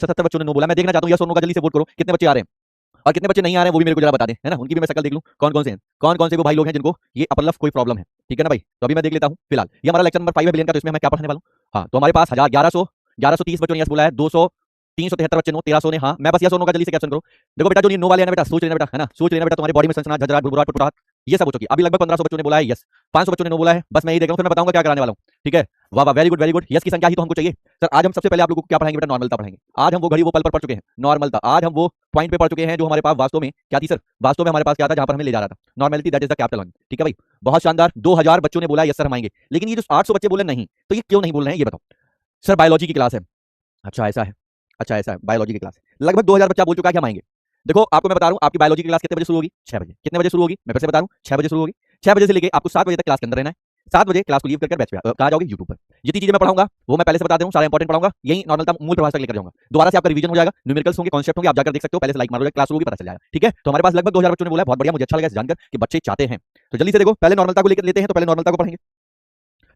77 बच्चों ने नो बोला। मैं देखना चाहता हूँ यस और नो का, जल्दी से वोट करो, कितने बच्चे आ रहे हैं और कितने बच्चे नहीं आ रहे हैं वो भी मेरे को जरा बता दें, है ना। उनकी भी मैं शकल देख लूं, कौन कौन से हैं, कौन कौन से वो भाई लोग हैं जिनको ये अपर लफ्ज कोई प्रॉब्लम है, ठीक है ना भाई। तो अभी मैं देख लेता हूं फिलहाल। ये हमारा लेक्चर नंबर 5 है बिलियन का, तो इसमें मैं क्या पढ़ने वाला हूं। हाँ, तो हमारे पास 1130 बच्चों ने यस बोला है, 373 बच्चे नो, 1300 ने हाँ। मैं बस यस और नो का जल्दी से कैप्शन करो। देखो बेटा, जो ये नो वाले हैं ना बेटा, सोच लेना बेटा, है ना, सोच लेना बेटा, तुम्हारे बॉडी में सनसनाहट, झंझनाहट, भुरभुराहट, टुटपुटाहट, ये सब हो चुकी है। अभी लगभग 1500 बच्चों ने बोला है यस, 500 बच्चों ने नो बोला है। बस मैं ये देख रहा हूं, फिर मैं बताऊंगा क्या कराने वाला हूं, ठीक है। वाह वाह, very good very good. Yes की संख्या ही तो हमको चाहिए सर। आज हम सबसे पहले आप लोगों को क्या पढ़ाएंगे बेटा, नॉर्मलता पढ़ाएंगे। आज हम वो घड़ी वो पल पर पढ़ चुके हैं, नॉर्मलता। आज हम वो पॉइंट पे पढ़ चुके हैं जो हमारे पास वास्तव में क्या थी सर, वास्तव में हमारे पास क्या था, जहां पर हमें ले जा रहा था, normality, that is the capital one, ठीक है भाई। बहुत शानदार। 2000 बच्चों ने बोला यस सर हम आएंगे, लेकिन ये जो 800 बच्चे बोले नहीं, तो ये क्यों नहीं बोल रहे हैं ये बताओ सर। बायोलॉजी की क्लास है, अच्छा ऐसा है, अच्छा ऐसा है, बायोलॉजी की क्लास है। लगभग 2000 बच्चा बोल चुका है कि हम आएंगे। देखो आपको मैं बता रहा हूं, आपकी बायोलॉजी की क्लास कितने बजे शुरू होगी, 6 बजे। कितने बजे शुरू होगी, मैं फिर से बता रहा हूं, 6 बजे शुरू होगी। 6 बजे से लेके आपको 7 बजे तक क्लास के अंदर रहना है। 7 बजे क्लास को लीव करके बैच पे कहाँ जाओगे, यूट्यूब पर। जितनी चीजें मैं पढ़ाऊंगा वो मैं पहले से बता दूं, सारा इंपॉर्टेंट पढ़ाऊंगा, यही नॉर्मलता मूल प्रभाव तक लेकर जाऊंगा। दोबारा से आपका रिवीजन हो जाएगा, न्यूमेरिकल्स होंगे, कॉन्सेप्ट होंगे, आप जाकर देख सकते हो, पहले से लाइक मारो, क्लास होगी, पता चल जाएगा, ठीक है। तो हमारे पास लगभग 2000 बच्चों ने बोला, बहुत बढ़िया, मुझे अच्छा लगा इसे जानकर कि बच्चे चाहते हैं। तो जल्दी से देखो, पहले नॉर्मलता को लेकर लेते हैं, तो पहले नॉर्मलता को पढ़ेंगे।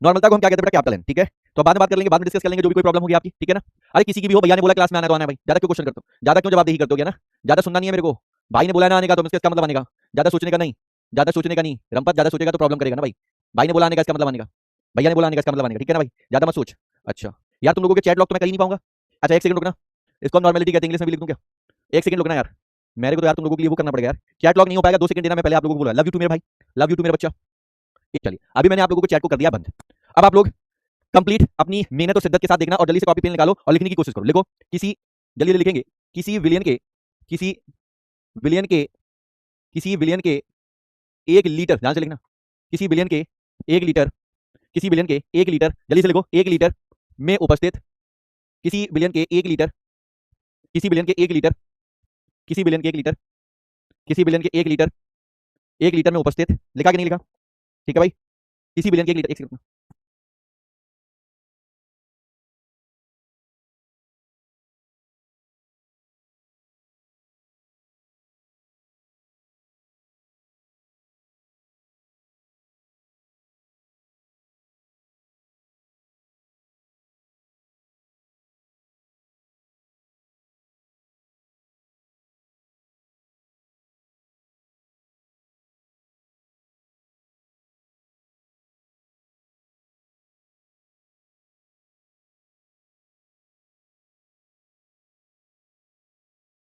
नॉर्मलता को हम क्या कहते हैं बेटा, कैपिटल एन, ठीक है। तो बाद में बात कर लेंगे, बाद में डिस्कस कर लेंगे जो भी कोई प्रॉब्लम होगी आपकी, ठीक है ना। अरे किसी की भी हो, भैया ने बोला क्लास में आना तो आना है भाई, ज्यादा क्यों क्वेश्चन करते हो, ज्यादा क्यों जवाबदेही करते हो, ना ज्यादा सुनना नहीं है मेरे को। भाई ने बोला ना आने का, तो इसका मतलब आने का, ज्यादा सोचने का नहीं, ज्यादा सोचने का नहीं। रंपत ज्यादा सोचेगा तो प्रॉब्लम करेगा ना भाई। भाई ने बोला आने का, इसका मतलब आने का, भैया ने बोला आने का, इसका मतलब आने का, ठीक है ना भाई, ज्यादा मत सोच। अच्छा यार, तुम लोगों के चैट लॉग तो मैं कर ही नहीं पाऊंगा। अच्छा एक सेकंड रुकना, इसको नॉर्मलिटी कहते हैं, इंग्लिश में भी लिख दूं क्या, एक सेकंड रुकना यार। मेरे को तो यार तुम लोगों के लिए वो करना पड़ेगा यार, चैट लॉग नहीं हो पाएगा, 2 सेकंड देना। मैं पहले आप लोगों को बोला लव यू टू मेरे भाई, लव यू टू मेरे बच्चा। चलिए अभी मैंने आप लोगों को चैट को कर दिया बंद। अब आप लोग कंप्लीट अपनी मेहनत और शिद्दत के साथ देखना और जल्दी से कॉपी पेन निकालो और लिखने की कोशिश करो। लिखो, किसी, जल्दी जल्दी लिखेंगे, किसी विलियन के, किसी विलियन के, किसी विलियन के 1 लीटर, ध्यान से लिखना, किसी विलियन के 1 लीटर, किसी विलियन के 1 लीटर, जल्दी से लिखो, 1 लीटर में उपस्थित, किसी विलियन के 1 लीटर, किसी विलियन के 1 लीटर, किसी विलियन के 1 लीटर, किसी विलियन के 1 लीटर, 1 लीटर में उपस्थित, लिखा कि नहीं लिखा, ठीक है भाई। किसी विलियन के 1 लीटर, एक सेकंड,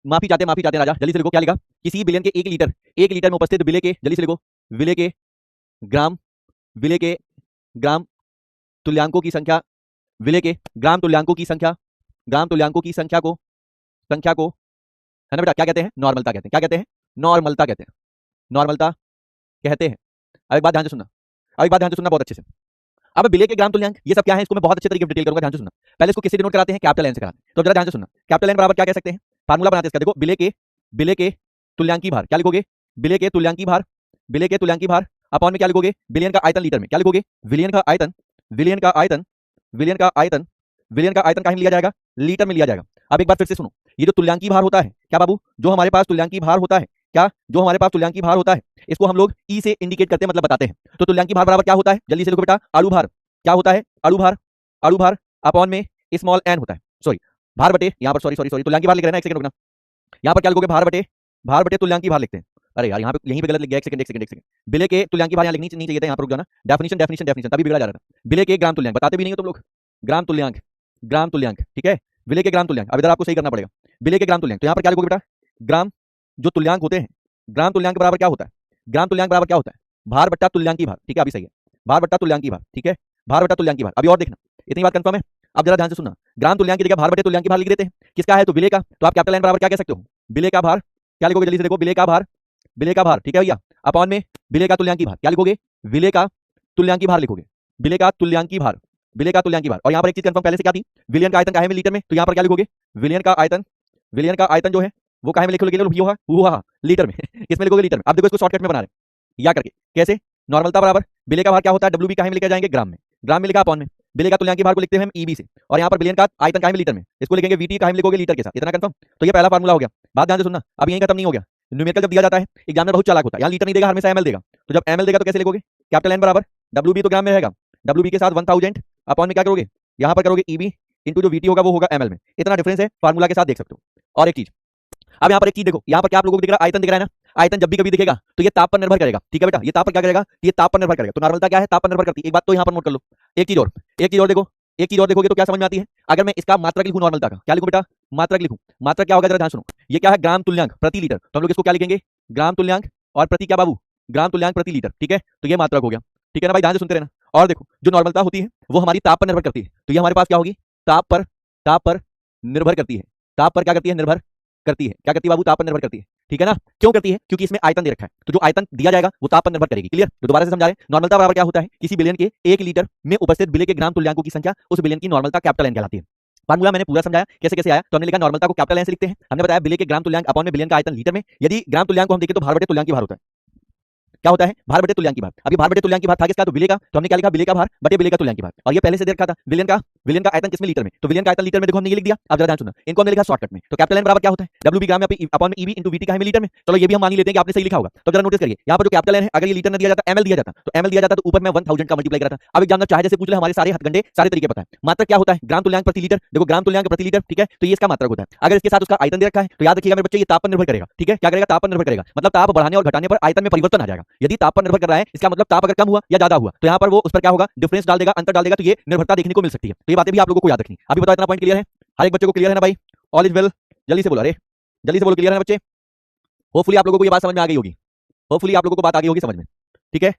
माफी चाहते राजा, जल्दी से लिखो क्या लिखा, किसी बिलियन के 1 लीटर, 1 लीटर में उपस्थित विले के, जल्दी से लिखो, विले के ग्राम, विले के ग्राम तुल्यांकों की संख्या, विले के ग्राम तुल्यांकों की संख्या, ग्राम तुल्यांकों की संख्या को, है ना बेटा, क्या कहते हैं, नॉर्मलता कहते हैं। क्या कहते हैं, नॉर्मलता कहते हैं, नॉर्मलता कहते हैं। अब एक बात ध्यान से सुनना, अब एक बात ध्यान से सुनना बहुत अच्छे से। अब विले के ग्राम तुल्यांक ये सब क्या है, इसको मैं बहुत अच्छे तरीके से डिटेल करूंगा, ध्यान से सुनना। पहले इसको किससे डिनोट कराते हैं, कैपिटल एन से कराते हैं। तो जरा ध्यान से सुनना, कैपिटल एन बराबर क्या कह सकते हैं, फार्मूला बनाते हैं इसका, देखो, विले के तुल्यांकी भार, क्या लिखोगे, विले के तुल्यांकी भार, विले के तुल्यांकी भार अपॉन में क्या लिखोगे, बिलियन का आयतन लीटर में, क्या लिखोगे, विलियन का आयतन, विलियन का आयतन, विलियन का आयतन, विलियन का आयतन कहां में लिया जाएगा, लीटर में लिया जाएगा। अब एक बार फिर से सुनो, ये जो तुल्यांकी भार होता है, क्या बाबू, जो हमारे पास तुल्यांकी भार होता है, क्या, जो हमारे पास तुल्यांकी भार होता है, इसको हम लोग ई से इंडिकेट करते हैं, मतलब बताते हैं। तो तुल्यांकी भार बराबर क्या होता है, जल्दी से लिखो बेटा, अणु भार, क्या होता है, अणु भार, अणु भार अपॉन में स्मॉल एन होता है, सॉरी भार बटे, यहां पर सॉरी सॉरी सॉरी तुल्यांकी भार लिख रहे हैं ना, एक सेकंड रुकना, यहां पर क्या लिखोगे, भार बटे तुल्यांकी भार लिखते हैं। अरे यार यहाँ पे, यहीं पे गलत लिख गया, एक सेकंड एक सेकंड एक सेकंड, बिले के तुल्यांकी भार यहाँ लिखनी नहीं चाहिए था, यहाँ पर रुक जाना, डेफिनेशन डेफिनेशन डेफिनेशन, तभी बिगड़ा जा रहा था। बिले के ग्राम तुल्यांक बताते भी नहीं हो तुम लोग, ग्राम तुल्यांक, ग्राम तुल्यांक, ठीक है, विले के ग्राम तुल्यांक। अब इधर आपको सही करना पड़ेगा, विले के ग्राम तुल्यांक, तो यहाँ पर क्या लिखोगे बेटा, ग्राम, जो तुल्यांक होते हैं, ग्राम तुल्यांक बराबर क्या होता है, ग्राम तुल्यांक बराबर क्या होता है, भार बट्टा तुल्यांकी भार, ठीक है, अभी सही है, भार बट्टा तुल्यांकी भार, ठीक है, भार बट्टा तुल्यांकी भार। अभी और देखना, इतनी बात कंफर्म है। अब जरा ध्यान से सुनना, ग्राम तुल्यांक की जगह भार बटे तुल्यांकी भार लिख देते हैं, किसका है, तो विले का, तो आप कैपिटल एन बराबर क्या कह सकते हो, विले का भार, क्या लिखोगे, जल्दी से देखो, विले का भार, विले का भार, ठीक है भैया, अपॉन में विले का तुल्यांकी भार, क्या लिखोगे, विले का तुल्यांकी भार लिखोगे, विले का तुल्यांकी भार, विले का तुल्यांकी भार। और यहाँ पर एक चीज कंफर्म पहले से क्या थी, विलियन का आयतन काहे में, लीटर में, तो यहाँ पर क्या लिखोगे, विलियन का आयतन, विलियन का आयतन जो है वो काहे में लिखोगे, लीटर में इसमें लिखोगे लीटर में। अब देखो इसको शॉर्टकट में बना रहे या करके, कैसे, नॉर्मलता बराबर विले का भार क्या होता है, डब्ल्यू बी काहे में लेकर जाएंगे, ग्राम में, ग्राम में लिखा अपॉन में विले का तुल्यांकी भार को लिखते हैं हम ईबी से, और यहाँ पर बिलियन का आयतन काहे में, लीटर में, इसको लिखेंगे वीटी काहे में लिखोगे, लीटर के साथ, इतना कंफर्म। तो ये पहला फार्मूला हो गया। बात ध्यान से सुनना, अब यहीं खत्म नहीं हो गया, न्यूमेरिकल जब दिया जाता है, एग्जामिनर बहुत चालाक होता है, यहाँ लीटर नहीं देगा, हमेशा एमएल देगा। तो जब एमएल देगा तो कैसे लिखोगे, कैपिटल एन बराबर डब्ल्यू बी तो ग्राम में रहेगा, डब्ल्यू बी के साथ 1000 अपॉन में क्या करोगे, यहाँ पर करोगे ईबी, इंटू जो VT होगा वो होगा ml में। इतना डिफरेंस है, फार्मूला के साथ देख सकते हो। और एक चीज, अब यहाँ पर एक चीज देखो, यहाँ पर क्या आप लोगों को दिख रहा है, आयतन दिख रहा है ना। आयतन जब भी कभी दिखेगा तो ये ताप पर निर्भर करेगा, ठीक है बेटा। ये ताप पर क्या करेगा, ये ताप पर निर्भर करेगा। तो नॉर्मलता क्या है, ताप पर निर्भर करती है। एक बात तो यहाँ पर नोट कर लो। एक चीज और, एक चीज और देखो, एक चीज और देखोगे तो क्या समझ में आती है। अगर मैं इसका मात्रक लिखूं नॉर्मलता का, क्या लिखूं बेटा, मात्रक लिखूं। मात्रक क्या होगा जरा ध्यान सुनो। ये क्या है, ग्राम तुल्यांक प्रति लीटर। तो हम लोग इसको क्या लिखेंगे, ग्राम तुल्यांक और प्रति क्या बाबू, ग्राम तुल्यांक प्रति लीटर, ठीक है। तो ये मात्रक हो गया, ठीक है ना भाई, ध्यान से सुनते रहना। और देखो जो नॉर्मलता होती है वो हमारी ताप पर निर्भर करती है। तो ये हमारे पास क्या होगी, ताप पर निर्भर करती है। ताप पर क्या करती है, निर्भर करती है। क्या करती है बाबू, ताप पर निर्भर करती है, ठीक है ना। क्यों करती है, क्योंकि इसमें आयतन दे रखा है। तो जो आयतन दिया जाएगा वो ताप पर निर्भर करेगी। क्लियर। तो दोबारा से समझा रहे हैं, नॉर्मलता बराबर क्या होता है, किसी बिलियन के 1 लीटर में उपस्थित बिले के ग्राम तुल्यांकों की संख्या, उस बिलियन की नॉर्मलता कैपिटल एन कहलाती है। फार्मूला मैंने पूरा समझाया कैसे कैसे आया। तो हमने लिखा नॉर्मलता को कैपिटल एन से लिखते हैं। हमने बताया बिले के ग्राम तुल्यांक अपॉन में बिलियन का आयतन लीटर में। यदि ग्राम तुल्यांक को हम देखें तो भार बटे तुल्यांक की भार होता है। क्या होता है, भार बटे तुल्यांक की भार। अभी भार बटे तुल्यांक की भार था किसका, तो बिले का। तो हमने क्या लिखा, बिले का भार बटे बिले का तुल्यांक की भार। और ये पहले से दे रखा था विलियन का आयतन किसमें, लीटर में। तो विलियन का आयतन लीटर में देखो हमने ये लिख दिया। अब जरा ध्यान सुनना, इनको हमने लिखा शॉर्टकट में। तो कैपिटल एन बराबर क्या होता है, डब्ल्यू बी ग्राम में अपॉन में ईबी इंटू वीटी का है लीटर में। चलो ये भी हम मान लेते हैं कि आपने सही लिखा होगा। तो जरा नोटिस करिए, यहाँ पर जो कैपिटल एन है, अगर ये लीटर में दिया जाता, एमएल दिया जाता, तो एमएल दिया जाता तो ऊपर में 1000 का मल्टीप्लाई करा था। अब एग्जामिनर चाहे जैसे पूछ ले, हमारे सारे हथगंडे सारे तरीके पता है। मात्रक क्या होता है, ग्राम तुल्यांक प्रति लीटर। देखो ग्राम तुल्यांक प्रति लीटर, ठीक है। तो ये इसका मात्रक होता है। अगर इसके साथ उसका आयतन दे रखा है तो याद रखिएगा मेरे बच्चे, ये ताप पर निर्भर करेगा, ठीक है। क्या करेगा, ताप पर निर्भर करेगा। मतलब ताप बढ़ाने और घटाने पर आयतन में परिवर्तन आ जाएगा। यदि ताप पर निर्भर कर रहा है, इसका मतलब ताप अगर कम हुआ या ज्यादा हुआ तो यहाँ पर वो उस पर क्या होगा, डिफरेंस डाल देगा, अंतर डाल देगा। तो ये निर्भरता देखने को मिल सकती है। तो ये बातें भी आप लोगों को याद रखनी। अभी बताओ इतना पॉइंट क्लियर है, हर एक बच्चे को क्लियर है ना भाई। ऑल इज वेल, जल्दी से बोलो, अरे जल्दी से बोलो, क्लियर है ना बच्चे। होपफुली आप लोगों को ये बात समझ में आ गई होगी। होपफुली आप लोगों को बात आ गई होगी समझ में, ठीक है।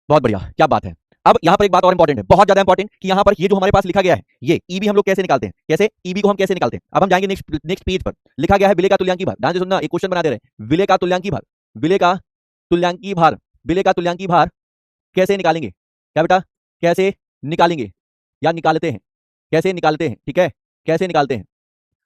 बहुत बढ़िया, क्या बात है। अब यहाँ पर एक बात और इंपॉर्टेंट है, बहुत ज्यादा इंपॉर्टेंट, कि यहाँ पर ये जो हमारे पास लिखा गया है, ये ईबी हम लोग कैसे निकालते हैं, कैसे ईबी को हम कैसे निकालते हैं। अब हम जाएंगे नेक्स्ट पेज पर। लिखा गया है विले का तुल्यांकी भार। ध्यान से सुनना, एक क्वेश्चन बना दे रहे हैं, विले का तुल्यांकी भार। विले का तुल्यांकी भार, विले का तुल्यांकी भार कैसे निकालेंगे, क्या बेटा, कैसे निकालेंगे या निकालते हैं, कैसे निकालते हैं, ठीक है, कैसे निकालते हैं।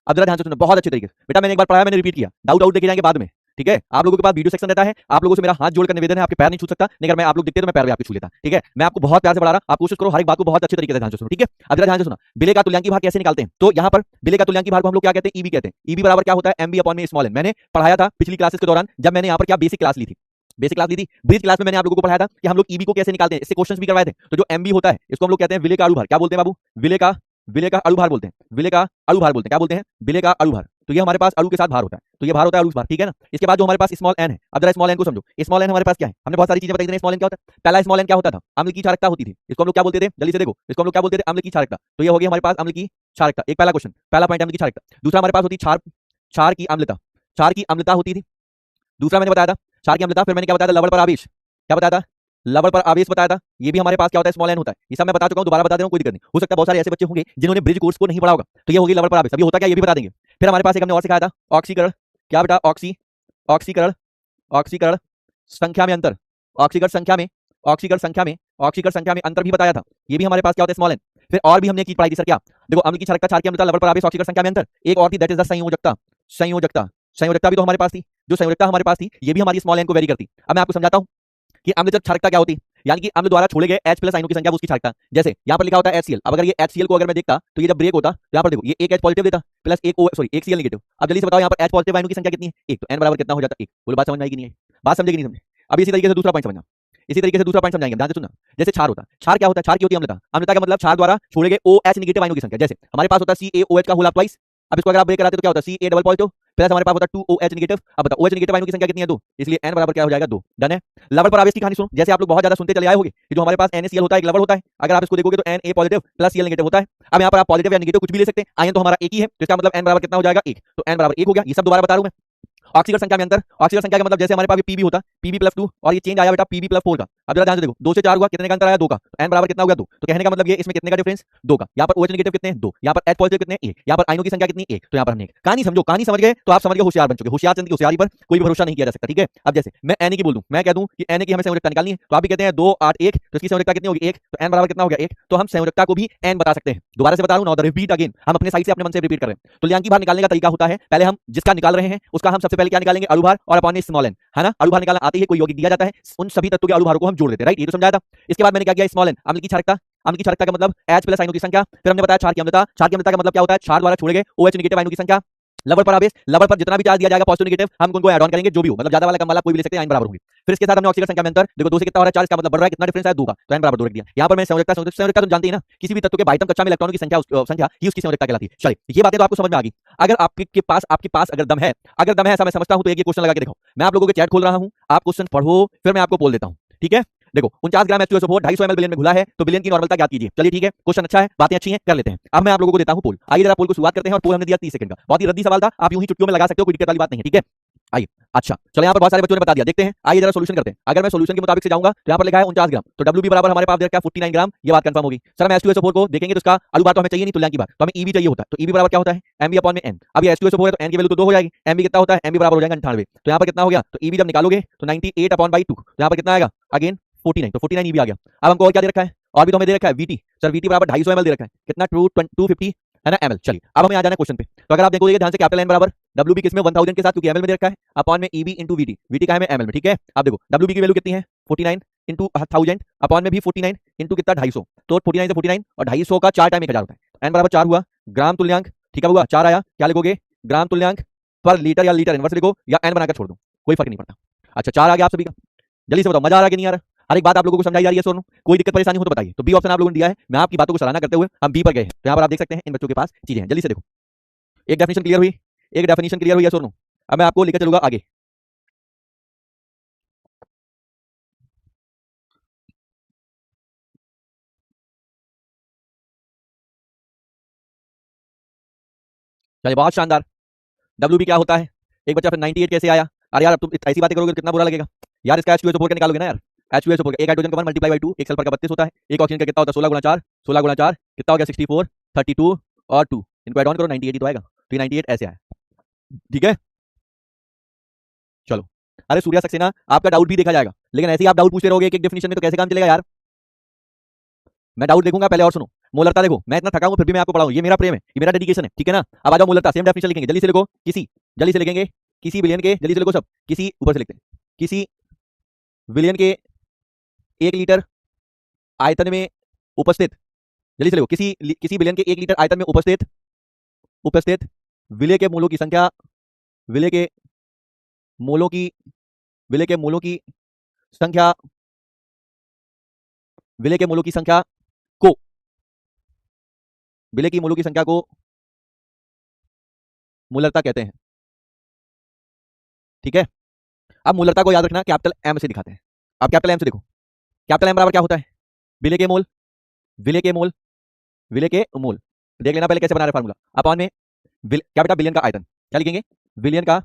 अब जरा ध्यान से सुनना बहुत अच्छे तरीके से। बेटा मैंने एक बार पढ़ाया, मैंने रिपीट किया, डाउट देखे जाएंगे बाद में, ठीक है। आप लोगों के पास वीडियो सेक्शन रहता है, आप लोगों से मेरा हाथ जोड़कर निवेदन है, आपके पैर नहीं छू सकता, नहीं अगर मैं आप लोग दिखते तो मैं पैर भी आपके छू लेता, ठीक है। मैं आपको बहुत प्यार से पढ़ा रहा, आप कोशिश करो हर एक बात को बहुत अच्छे तरीके से ध्यान से सुनो, ठीक है। अब जरा ध्यान से सुना, बिले का तुल्यांकी भार कैसे निकालते हैं। तो यहाँ पर बिले का तुल्यांकी भार को हम लोग क्या कहते हैं, ईबी कहते हैं। ईबी बराबर क्या होता है, एमबी अपॉन में स्मॉल एन। मैंने पढ़ाया था पिछली क्लासेस के दौरान, जब मैंने यहाँ पर क्या बेसिक क्लास ली थी, बेसिक क्लास ली थी। ब्रिज क्लास में मैंने आप लोगों को पढ़ाया था कि हम लोग ईबी को कैसे निकालते हैं, इससे क्वेश्चंस भी करवाए थे। तो जो एमबी होता है इसको हम लोग कहते हैं विले का अणु भार। क्या बोलते हैं बाबू, विले का अणु भार बोलते हैं, विले का अणु भार बोलते हैं। क्या बोलते हैं, विले का अणु भार। तो ये हमारे पास अणु के साथ भार होता है, तो ये भार होता है अणु भार, ठीक है ना। इसके बाद जो हमारे पास स्मॉल एन है, अब जरा स्मॉल एन को समझो। स्मॉल एन हमारे पास क्या है, हमने बहुत सारी चीजें बताई थी। स्मॉल एन क्या होता है, पहला स्मॉल एन क्या होता था, अम्ल की क्षारकता होती थी। इसको हम लोग क्या बोलते थे, जल्दी से देखो, इसको हम लोग क्या बोलते थे, अम्ल की क्षारकता। तो ये हो गया हमारे पास अम्ल की क्षारकता, एक पहला क्वेश्चन, पहला पॉइंट अम्ल की क्षारकता। दूसरा हमारे पास होती क्षार की अम्लता, क्षार की अम्लता होती थी। दूसरा मैंने बताया था क्षार की अम्लता। फिर मैंने क्या बताया था, लवण पर आवेश, क्या बताया था, लवण पर आवेश बताया था। ये भी हमारे पास क्या होता है, स्मॉल एन होता है। ये सब मैं बता चुका हूं, दोबारा बता दे रहा हूं, कोई दिक्कत नहीं। हो सकता है बहुत सारे ऐसे बच्चे होंगे जिन्होंने ब्रिज कोर्स को नहीं पढ़ा होगा, तो ये होगी लवण पर आवेश। अभी होता क्या, ये भी बता देंगे। फिर हमारे पास एक हमने और सिखाया था, ऑक्सीकरण। क्या बेटा, ऑक्सीकरण, ऑक्सीकरण संख्या में अंतर, ऑक्सीकरण संख्या में अंतर भी बताया था। ये भी हमारे पास क्या होता है, स्मॉल एन। फिर और भी हमने एक चीज पढ़ाई थी सर, क्या देखो, अम्ल की क्षारकता, क्षार की अम्लता, लवण पर आवेश, ऑक्सीकरण संख्या में अंतर। एक और थी, दैट इज द संयोजकता। संयोजकता भी तो हमारे पास थी। जो संयोजकता हमारे पास थी ये भी हमारी स्मॉल एन को वेरी करती। अब मैं आपको समझाता हूं कि अम्लजनक क्षारकता क्या होती है, यानी कि अम्ल द्वारा छोड़े गए H प्लस आयनों की संख्या, उसकी क्षारकता। जैसे यहाँ पर लिखा होता है HCl। अब अगर ये HCl को अगर मैं देखता तो ये जब ब्रेक होता, तो यहाँ पर देखो ये एक H पॉजिटिव देता प्लस एक Cl नेगेटिव। अब जल्दी से बताओ यहाँ पर H पॉजिटिव आयनों की संख्या कितनी है, एक। तो N बराबर कितना हो जाता है, एक। बोलो बात समझ में आएगी नहीं है, बात समझेगी नहीं समझे। अब इसी तरीके से दूसरा पॉइंट समझना, इसी तरीके से दूसरा पॉइंट समझाएंगे, ध्यान से सुनना। जैसे क्षार होता है, क्षार क्या होता है, क्षार की होती है अम्लता। अम्लता का मतलब क्षार द्वारा छोड़े गए OH नेगेटिव आयनों की संख्या। जैसे हमारे पास होता है CaOH का होल हाफ ट्वाइस। अब इसको अगर आप ब्रेक कराते तो क्या होता है, Ca डबल पॉजिटिव प्लस हमारे पास होता है 2OH नेगेटिव। अब बताओ OH नेगेटिव आयनों की संख्या कितनी है, 2, इसलिए N बराबर क्या हो जाएगा, 2। डन है। लवण पर आवेश की कहानी सुनो। जैसे आप लोग बहुत ज्यादा सुनते चले आए होंगे कि जो हमारे पास NaCl होता है, एक लवण होता है। अगर आप इसको देखोगे तो Na positive plus Cl negative होता है। अब यहाँ पर आप पॉजिटिव या नेगेटिव कुछ भी ले सकते हैं, आयन तो हमारा एक ही है, तो इसका मतलब N बराबर कितना हो जाएगा, 1। तो N बराबर 1 हो गया। ये सब दोबारा बता रहा हूं मैं। ऑक्सीकरण संख्या में अंतर, ऑक्सीकरण संख्या का मतलब जैसे हमारे पास Pb होता, Pb प्लस 2 और ये चेंज आया बेटा Pb प्लस 4 का। अब जरा ध्यान से देखो, 2 से 4 हुआ, कितने का अंतर आया, 2 का। तो n बराबर कितना हो गया, 2। तो कहने का मतलब ये इसमें कितने का डिफरेंस, 2 का। यहाँ पर OH नेगेटिव कितने, 2। यहाँ पर H पॉजिटिव कितने, 1। यहाँ पर आयनों की संख्या कितनी, 1। तो यहाँ पर हमने कहानी समझो, कहानी समझ गए तो आप समझ गए, होशियार बन चुके। होशियार चंद की होशियारी पर कोई भी भरोसा नहीं किया जा सकता, ठीक है। अब जैसे मैं Na की बोल दूं, मैं कह दूं कि Na की हमें संयोजकता निकालनी है, तो आप भी कहते हैं 2 8 1, तो इसकी संयोजकता कितनी होगी, 1। तो n बराबर कितना हो गया, 1। तो हम संयोजकता को भी n बता सकते हैं। दोबारा से बता रहा हूं, नाउ द रिपीट अगेन, हम अपने साइड से अपने मन से रिपीट कर रहे हैं। तुल्यांकी भार निकालने का तरीका होता है, पहले हम जिसका निकाल रहे हैं उसका हम सबसे पहले क्या निकालेंगे, अणु भार और अपॉन स्मॉल एन, है ना। अणु भार निकालना आते ही कोई यौगिक दिया जाता है, उन सभी तत्वों के अणु भारों को हम जोड़ देते हैं, राइट। ये तो समझाया था। इसके बाद मैंने क्या किया, स्मॉल एन, अम्ल की क्षारकता। अम्ल की क्षारकता का मतलब H प्लस आयनों की संख्या। फिर हमने बताया क्षार की अम्लता। क्षार की अम्लता का मतलब क्या होता है, क्षार द्वारा छोड़े गए OH नेगेटिव आयनों की संख्या। लवर पर आवेश, लवर पर जितना भी चार्ज दिया जाएगा पॉजिटिव नेगेटिव, हम उनको ऐड ऑन करेंगे जो भी हो, मतलब ज्यादा वाला कम वाला कोई भी ले सकते हैं, n बराबर होगी। फिर इसके साथ हमने ऑक्सीजन संख्या में अंतर, देखो 2 से कितना हो रहा है 4, इसका मतलब बढ़ रहा है, कितना डिफरेंस है 2 का, तो n बराबर 2 रख दिया। यहां पर मैं संयोजकता तुम जानते ही ना, किसी भी तत्व के बाह्यतम कक्षा में इलेक्ट्रॉनों की संख्या ही उसकी संयोजकता कहलाती है। चलिए ये बातें तो आपको समझ में आ गई। अगर आपके पास अगर दम है, ऐसा मैं समझता हूं, तो एक क्वेश्चन लगा के देखो। मैं आप लोगों के चैट खोल रहा हूं, आप क्वेश्चन पढ़ो, फिर मैं आपको बोल देता हूं, ठीक है। देखो 49 ग्राम H2SO4 250 ml बिलियन में घुला है, तो बिलियन की नॉर्मलता ज्ञात कीजिए। चलिए ठीक है, क्वेश्चन अच्छा है, बातें अच्छी हैं, कर लेते हैं। अब मैं आप लोगों को देता हूं पोल। आइए जरा पोल को शुरुआत करते हैं, और पोल हमने दिया 30 सेकंड का, बहुत ही रद्दी सवाल था, आप यूं ही चुटकियों में लगा सकते हो, कोई दिक्कत वाली बात नहीं है, ठीक है। आइए, अच्छा चलो, यहाँ पर बहुत सारे बच्चों ने बता दिया, देखते हैं। आइए जरा सोल्यूशन करते हैं। अगर मैं सोल्यूशन के मुताबिक से जाऊंगा, तो यहाँ पर लिखा है 49 ग्राम, तो डब्ल्यू बी बराबर हमारे पास दे रखा है 49 ग्राम, ये बात कंफर्म होगी। सर हम H2SO4 को देखेंगे, तो इसका अनुपात तो हमें चाहिए नहीं, तुल्यांक की बात, तो हमें ईबी चाहिए होता है। तो ईबी बराबर क्या होता है, एमबी अपॉन में एन। अब ये H2SO4 है, तो एन की वैल्यू तो 2 हो जाएगी, एमबी कितना होता है, एमबी बराबर हो जाएगा 98। तो यहाँ पर कितना हो गया, तो ईबी जब निकालोगे तो 98 अपॉन बाई 2, तो यहाँ पर कितना आएगा, अगेन 49, तो 49 ईबी आ गया। अब हमको और क्या दे रखा है, और भी तो हमें दे रखा है वीटी। सर वीटी बराबर 250 ml दे रखा है, कितना 250 है ना ml। चलिए अब हमें आ जाना है क्वेश्चन पे। तो अगर आप देखोगे ध्यान से, कैपिटल एन बराबर डब्ल्यू बी किसमें 1000 के साथ, क्योंकि एमएल में दे रखा है, अपॉन में ईबी इंटू वीटी, वीटी का है एमएल में, ठीक है। अब देखो डब्ल्यू बी की वैल्यू कितनी है 49 इंटू 1000 अपॉन में भी 49 इंटू कितना 250, तो 49 से 49 और 250 का 4 टाइम 1000 होता है। एन बराबर 4 हुआ, ग्राम तुल्यांक, ठीक है हुआ 4 आया, क्या लिखोगे, ग्राम तुल्यांक पर लीटर या लीटर इनवर्स लिखो, या एन बनाकर छोड़ दो, कोई फर्क नहीं पड़ता। अच्छा 4 आ गया आप सभी का, जल्दी से बताओ मजा आ रहा है कि नहीं आ रहा। हर एक बात आप लोगों को समझाई जा रही है सोनू, कोई दिक्कत परेशानी हो तो बताइए। तो बी ऑप्शन आप लोगों ने दिया है, मैं आपकी बातों को सराहना करते हुए हम बी पर गए हैं। तो यहाँ पर आप देख सकते हैं इन बच्चों के पास चीजें हैं, जल्दी से देखो। एक डेफिनेशन क्लियर हुई, एक डेफिनेशन क्लियर हुई है सोनू। अब मैं आपको लेकर चलूंगा आगे। चलिए बहुत शानदार। डब्ल्यू बी क्या होता है, एक बच्चा फिर 98 कैसे आया। अरे यार अब तुम ऐसी बातें करोगे तो कितना बुरा लगेगा यार। इसका H2SO4 का निकालोगे ना यार, H2SO4 का एक हाइड्रोजन का 1 मल्टीप्लाई बाई 2, एक सल्फर का 32 होता है, एक ऑक्सीजन का कितना होता है 16 गुणा 4, 16 गुणा 4 कितना हो गया 64, 32 और 2, इनको ऐड ऑन करो 98 ही तो आएगा। तो 98 ऐसे आया, ठीक है। चलो, अरे सूर्या सक्सेना आपका डाउट भी देखा जाएगा, लेकिन ऐसे ही आप डाउट पूछते रहोगे एक एक डेफिनेशन में, तो कैसे काम चलेगा यार। मैं डाउट देखूंगा पहले, और सुनो मोलरता देखो, मैं इतना थका हूं फिर भी मैं आपको पढ़ाऊं, ये मेरा प्रेम है, ये मेरा डेडिकेशन है, ठीक है ना। अब आ जाओ मोलरता, सेम डेफिनेशन लिखेंगे, जल्दी से लिखो। किसी, जल्दी से लिखेंगे, किसी विलियन के, जल्दी से लिखो सब, किसी ऊपर से लिखते हैं, किसी विलियन के 1 लीटर आयतन में उपस्थित, जल्दी से लिखो, किसी विलियन के 1 लीटर आयतन में उपस्थित उपस्थित विलय के मूलों की संख्या, विलय के मूलों की विलय के मूलों की संख्या, विलय के मूलों की संख्या को, विलय की मूलों की संख्या को मूलरता कहते हैं, ठीक है। अब मूलरता को याद रखना कैपिटल एम से दिखाते हैं। अब कैपिटल एम से देखो, कैपिटल एम बराबर क्या होता है, विलय के मोल, विलय के मोल, विलय के मोल, देख लेना पहले कैसे बना रहे फार्मूला। अपॉन में क्या बेटा, विलियन का आयतन, क्या लिखेंगे, विलियन का,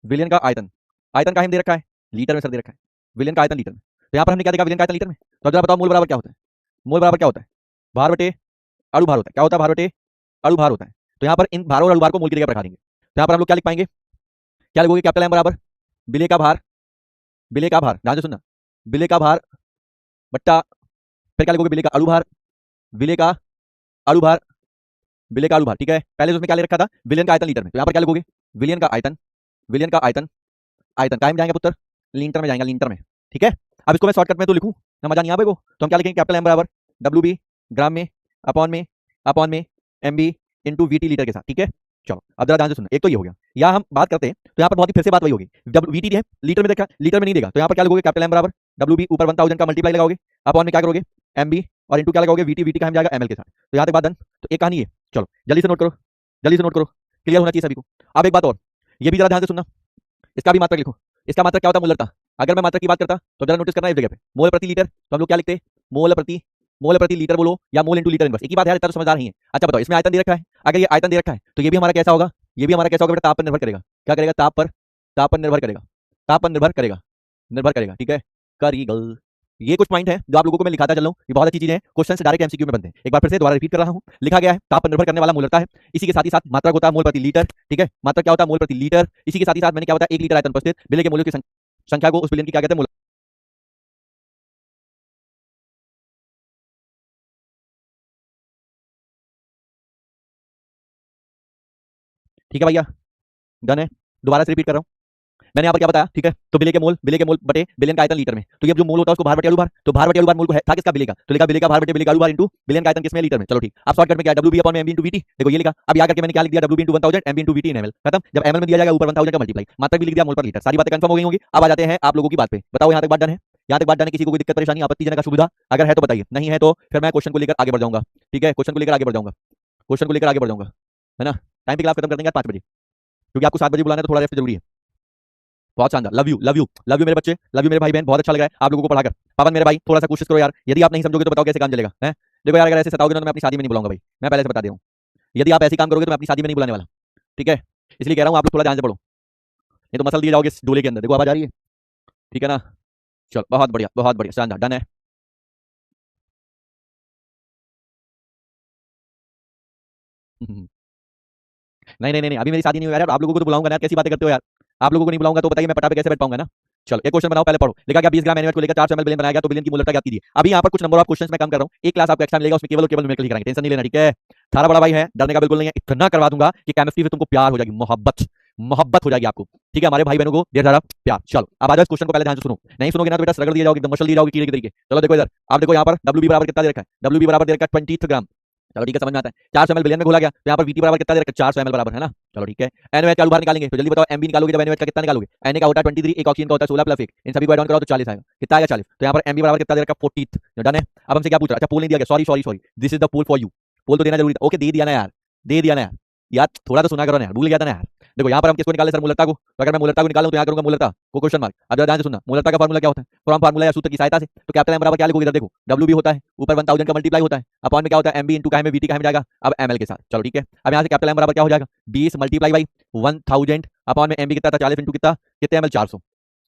विलियन का आयतन, आयतन का हम दे रखा है लीटर में, सर दे रखा है विलियन का आयतन लीटर में, तो यहाँ पर हमने क्या देखा, विलियन का आयतन लीटर में। तो अब जरा बताओ मोल बराबर क्या होता है, मोल बराबर क्या होता है, भार बटे अणु भार होता है, क्या होता है, भार बटे अणु भार होता है। तो यहाँ पर इन भारों और अणु भार को मोल की जगह पर रखा देंगे, तो यहाँ पर हम लोग क्या लिख पाएंगे, क्या लिखोगे, कैपिटल एम बराबर विलय का भार, विलय का भार, ध्यान से सुनना, विलय का भार बट्टा, फिर क्या लिखोगे, विलय का अणु भार, विलय का अणु भार, विलय का अणु भार, ठीक है। पहले तो उसमें क्या ले रखा था, विलियन का आयतन लीटर में, तो यहाँ पर क्या लिखोगे, विलियन का आयतन, विलियन का आयतन, आयतन कायम जाएंगे पुत्र, लीटर में जाएगा, लीटर में, ठीक है। अब इसको मैं शॉर्टकट में तो लिखूं ना, मजा नहीं आएगा, तो हम क्या लिखेंगे, कैपिटल एम बराबर डब्ल्यू बी ग्राम में अपॉन में M B into V T litre के साथ, ठीक है। चलो अब जरा ध्यान से सुनना, एक तो ये हो गया, या हम बात करते हैं तो यहाँ पर बहुत ही फिर से बात वही होगी, डब्ल्यू वी टी है लीटर में देखा, लीटर में नहीं देगा, तो यहाँ पर क्या लिखोगे, कैपिटल एम बराबर डब्ल्यू बी ऊपर 1000 का मल्टीप्लाई लगाओगे, अपॉन में क्या करोगे एम बी, और इंटू क्या लगाओगे वी टी का हम जाएगा एमएल के साथ। तो यहाँ तक बात डन। तो एक कहानी है, चलो जल्दी से नोट करो, जल्दी से नोट करो, क्लियर होना चाहिए सभी को। अब एक बात और, ये भी जरा ध्यान से सुनना, इसका भी मात्रक लिखो। इसका मात्रक क्या होता है, मूलरता। अगर मैं मात्रक की बात करता तो जरा नोटिस करना इस जगह पे, मोल प्रति लीटर, तो हम लोग क्या लिखते हैं, मोल प्रति लीटर बोलो, या मोल इंटू लीटर इनवर्स, एक ही बात है यार, इतना तो समझदार नहीं है। अच्छा बताओ, इसमें आयतन दे रखा है, अगर ये आयतन दे रखा है तो ये भी हमारा कैसा होगा, ये भी हमारा कैसा होगा बेटा, ताप पर निर्भर करेगा, क्या करेगा, ताप पर निर्भर करेगा, ताप पर निर्भर करेगा, ठीक है, करेगा। ये कुछ पॉइंट है जो आप लोगों को मैं लिखाता चल रहा हूँ, ये बहुत अच्छी चीजें हैं, क्वेश्चन से डायरेक्ट एमसीक्यू में बनते हैं। एक बार फिर से दोबारा रिपीट कर रहा हूँ, लिखा गया है ताप पर निर्भर करने वाला मूलरता है, इसी के साथ ही साथ मात्रक होता है मोल प्रति लीटर, ठीक है, मात्रक क्या होता है, मोल प्रति लीटर, इसी के साथ ही साथ मैंने क्या होता है 1 लीटर आयतन उपस्थित विलय के मूल्यों की संख्या को, उस विलयन की क्या कहते हैं, ठीक है भैया, डन है। दोबारा से रिपीट कर रहा हूँ, मैंने यहाँ पर क्या बताया, ठीक है। तो बिले के मोल बटे बिलियन का आयतन लीटर में। तो ये जो मोल होता है उसको भार बटे अणुभार, तो भार बटे अणुभार मोल को है था किसका, बिले का, तो लिखा बिले का भार बटे बिले का अणुभार इनटू बिलियन का आयतन किसमें, लीटर में। चलो ठीक। अब शॉर्टकट में क्या है, डब्ल्यू बी अपॉन में एमबी इनटू वीटी, देखो ये लिखा। अब याद करके मैंने क्या लिख दिया, W B into 1000 MB into VT in ML, खत्म। जब एमएल में दिया जाएगा ऊपर 1000 का मल्टीप्लाई, मात्रा भी लिख दिया, मोल पर लीटर, सारी बातें कंफर्म हो गई होंगी। अब आ जाते हैं आप लोगों की बात पे, बताओ यहाँ तक बात डन है, यहाँ तक बात डन है, किसी को कोई दिक्कत परेशानी आपत्तिजनक असुविधा अगर है तो बताइए, नहीं है तो फिर मैं क्वेश्चन को लेकर आगे बढ़ जाऊंगा, ठीक है। क्वेश्चन को लेकर आगे बढ़ जाऊंगा, क्वेश्चन को लेकर आगे बढ़ जाऊंगा, है ना। टाइम पे क्लास खत्म कर देंगे 5 बजे, क्योंकि आपको 7 बजे बुलाना है तो थोड़ा रेस्ट जरूरी है। बहुत शानदार, love you love you love you मेरे बच्चे, लव यू मेरे भाई बहन, बहुत अच्छा लगा है आप लोगों को पढ़ाकर। पावन मेरे भाई थोड़ा सा कोशिश करो यार, यदि आप नहीं समझोगे तो बताओ कैसे काम चलेगा, है। देखो यार, अगर ऐसे सताओगे ना तो मैं अपनी शादी में नहीं बुलाऊंगा भाई, मैं पहले से बता दे रहा हूँ। यदि आप ऐसे काम करोगे तो मैं अपनी शादी में नहीं बुलाने वाला, ठीक है। इसलिए कह रहा हूँ आप लोग थोड़ा ध्यान से पढ़ो, नहीं तो मसल दिए जाओगे इस डोले के अंदर। देखो आवाज आ रही है, ठीक है ना। चलो बहुत बढ़िया शानदार, डन है। नहीं नहीं नहीं नहीं, अभी मेरी शादी नहीं हुई यार, आप लोगों को तो बुलाऊंगा ना यार, कैसी बातें करते हो यार। आप लोगों को नहीं बुलाऊंगा तो बताइए मैं पटा पे कैसे बैठ पाऊंगा ना। चलो एक क्वेश्चन बनाओ, पहले पढ़ो। लिखा क्या, 20 ग्राम एनएमएच को लेकर 400 ml बिलियन बनाया गया, तो बिलियन की मोलरता ज्ञात कीजिए। अभी यहाँ पर कुछ नंबर ऑफ क्वेश्चंस मैं कम कर रहा हूँ, एक क्लास आपको एक्स्ट्रा मिलेगा, उसमें केवल और केवल न्यूमेरिकल ही कराएंगे, टेंशन नहीं लेना, ठीक है। थारा बड़ा भाई है, डरने का बिल्कुल नहीं है, इतना करवा दूंगा कि केमिस्ट्री से तुमको प्यार हो जाएगी, मोहब्बत मोहब्बत हो जाएगी आपको, ठीक है। हमारे भाई बहनों को ढेर सारा प्यार। चलो अब आ जाओ इस क्वेश्चन को पहले ध्यान से सुनो, नहीं सुनोगे ना तो बेटा रगड़ दिया जाओगे, एकदम मशल दिए जाओगे कीड़े के तरीके। चलो देखो इधर, आप देखो यहाँ पर डब्ल्यू बी बराबर कितना दे रखा है, डब्ल्यू बी बराबर दे रखा है 20 ग्राम। चलो ठीक है, समझ में आता है। 400 ml बिलियन में घोला गया, तो यहाँ पर वीटी बराबर कितना दे रखा है, 400 ml बराबर, है ना। चलो ठीक है, एनएच का बाहर निकालेंगे, तो जल्दी बताओ एमबी निकालोगे जब एनएच का कितना निकालोगे, एन का होता है 23, एक ऑक्सीजन का होता है 16 प्लस 1, इन सभी को ऐड ऑन कराओ तो 40 आएगा, कितना आएगा 40। तो यहाँ पर एमबी बराबर कितना दे रखा है 40, डन है। अब हमसे क्या पूछ रहा है, अच्छा पोल नहीं दिया गया, sorry sorry sorry, this is the poll for you, poll तो देना जरूरी था, ओके दे दिया ना यार, दे दिया ना यार, यार थोड़ा तो सुना करो ना यार, भूल गया था ना यार। देखो यहाँ पर हम किसको निकाले सर, मूलता को, तो अगर मैं मूलता को निकालूं तो यहाँ करूंगा मूलता को क्वेश्चन मार्क। अब ध्यान से सुनना, मूलता का फार्मूला क्या होता है, फ्रॉम फार्मूला या सूत्र की सहायता से, तो कैपिटल एम बराबर क्या लिखोगे इधर देखो, डब्ल्यू बी होता है ऊपर 1000 का मल्टीप्लाई होता है, अपॉन में क्या होता है एमबी इंटू का में वीटी का में जाएगा, अब एमएल के साथ। चलो ठीक है, अब यहाँ से कैपिटल एम बराबर क्या हो जाएगा 20 मल्टीप्लाई बाई 1000, अपॉन में एमबी कितना था 40 इंटू कितना, कितने एमएल 400।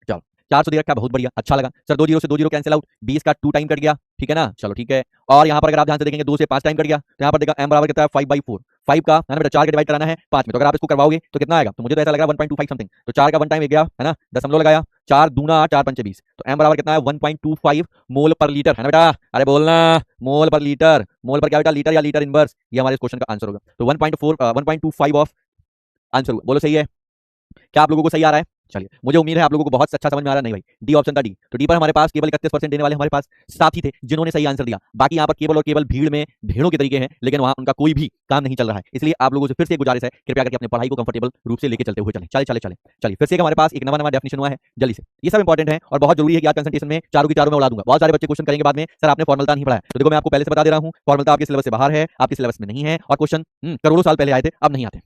चलो 400 दे रखा है, बहुत बढ़िया, अच्छा लगा सर। 2 जीरो से 2 जीरो कैंसिल आउट, 20 का 2 टाइम कट गया, ठीक है ना। चलो ठीक है, और यहाँ पर अगर आप ध्यान से देखेंगे 2 से 5 टाइम कट गया, तो यहाँ पर देखा एम बराबर कितना है 5/4, 5 का है ना बेटा, 4 का डिवाइड कराना है 5 में, तो अगर आप इसको करवाओगे तो कितना आएगा, तो मुझे तो ऐसा लग रहा है 1.25 समथिंग, तो 4 का 1 टाइम गया है ना, दशमलव लगाया, 4 दूना 8, 4 पंचे 20, तो एम बराबर कितना है 1.25 मोल पर लीटर, है ना बेटा, अरे बोलना मोल पर लीटर, मोल पर क्या बेटा, लीटर या लीटर इनवर्स, ये हमारे इस क्वेश्चन का आंसर होगा। तो 1.25 ऑफ आंसर हुआ, बोलो सही है, क्या आप लोगों को सही आ रहा है। चलिए मुझे उम्मीद है आप लोगों को बहुत अच्छा समझ में आ रहा है, नहीं भाई डी ऑप्शन था डी, तो डी पर हमारे पास केवल 31% देने वाले हमारे पास साथी थे जिन्होंने सही आंसर दिया, बाकी यहाँ पर केवल और केवल भीड़ में भेड़ों के तरीके हैं, लेकिन वहां उनका कोई भी काम नहीं चल रहा है। इसलिए आप लोगों से फिर से एक गुजारिश है, कृपया करके अपने पढ़ाई को कंफर्टेबल रूप से लेके चलते हुए चले चले चले चले चलिए फिर से हमारे पास एक नवा नवा डेफिनेशन हुआ है, जल्दी से, ये सब इंपॉर्टेंट है और बहुत जरूरी है कि आज कंसंट्रेशन में चारों की चारों में उड़ा दूंगा। बहुत सारे बच्चे क्वेश्चन करेंगे बाद में, सर आपने फॉर्मलता नहीं पढ़ा है, तो देखो मैं आपको पहले से बता दे रहा हूँ, फॉर्मलता आपके सिलेबस से बाहर है, आपके सिलेबस में नहीं है, और क्वेश्चन करोड़ों साल पहले आए थे, अब नहीं आते।